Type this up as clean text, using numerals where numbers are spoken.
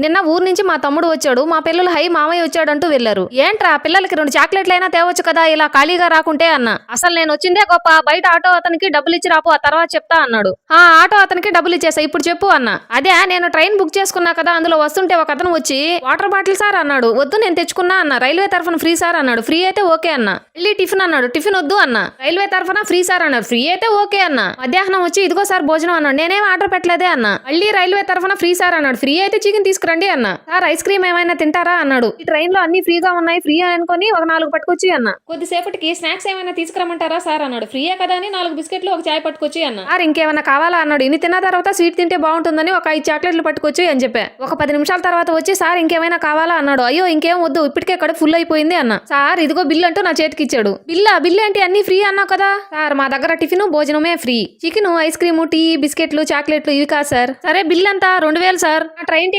నిన్న ఊరు నుంచి మా తమ్ముడు వచ్చాడు, మా పిల్లలు హై మామయ్య వచ్చాడంటూ వెళ్లారు. ఏంట్రా పిల్లలకి 2 చాక్లెట్లైనా తేవచ్చు కదా, ఇలా ఖాళీగా రాకుంటే అన్న. అసలు నేను వచ్చిందే గొప్ప, బయట ఆటో అతనికి డబ్బులు ఇచ్చి రాపు, ఆ తర్వాత చెప్తా అన్నాడు. ఆ ఆటో అతనికి డబ్బులు ఇచ్చేసా, ఇప్పుడు చెప్పు అన్న. అదే నేను ట్రైన్ బుక్ చేసుకున్నా కదా, అందులో వస్తుంటే ఒక అతను వచ్చి వాటర్ బాటిల్ సార్ అన్నాడు. వద్దు నేను తెచ్చుకున్నా అన్న. రైల్వే తరఫున ఫ్రీ సార్ అన్నాడు. ఫ్రీ అయితే ఓకే అన్న. మళ్ళీ టిఫిన్ అన్నాడు. టిఫిన్ వద్దు అన్న. రైల్వే తరఫున ఫ్రీ సార్ అన్నాడు. ఫ్రీ అయితే ఓకే అన్న. మధ్యాహ్నం వచ్చి ఇదిగో సార్ భోజనం అన్నాడు. నేనేం ఆర్డర్ పెట్టలేదే అన్న. మళ్ళీ రైల్వే తరఫున ఫ్రీ సార్ అన్నాడు. ఫ్రీ అయితే చికెన్ తీసుకురండి అన్న. సార్ ఐస్ క్రీమ్ ఏమైనా తింటారా అన్నాడు. ఈ ట్రైన్ లో అన్ని ఫ్రీగా ఉన్నాయి, ఫ్రీ అనుకుని ఒక 4 పట్టుకొచ్చి అన్న. కొద్దిసేపటికి స్నాక్స్ ఏమైనా తీసుకురమ్మంటారా సార్ అన్నాడు. ఫ్రీయే కదా అని 4 బిస్కెట్లు ఒక చాయ్ పట్టుకొచ్చి అన్న. సార్ ఇంకేమైనా కావాలా అన్నాడు. ఇన్ని తిన్న తర్వాత స్వీట్ తింటే బాగుంటుందని ఒక 5 చాక్లెట్లు పట్టుకొచ్చి అని చెప్పా. ఒక 10 నిమిషాల తర్వాత వచ్చి సార్ ఇంకేమైనా కావాలా అన్నాడు. అయ్యో ఇంకేం వద్దు, ఇప్పటికే కడుపు ఫుల్ అయిపోయింది అన్న. సార్ ఇదిగో బిల్ అంటూ నా చేతికి ఇచ్చాడు. బిల్ ఏంటి, అన్ని ఫ్రీ అన్నావు కదా సార్. మా దగ్గర టిఫిన్ భోజనమే free, chicken ice cream tea బిస్కెట్లు చాక్లెట్లు ఇవి కాదు సార్. సరే బిల్ అంతా 2000 సార్. ట్రైన్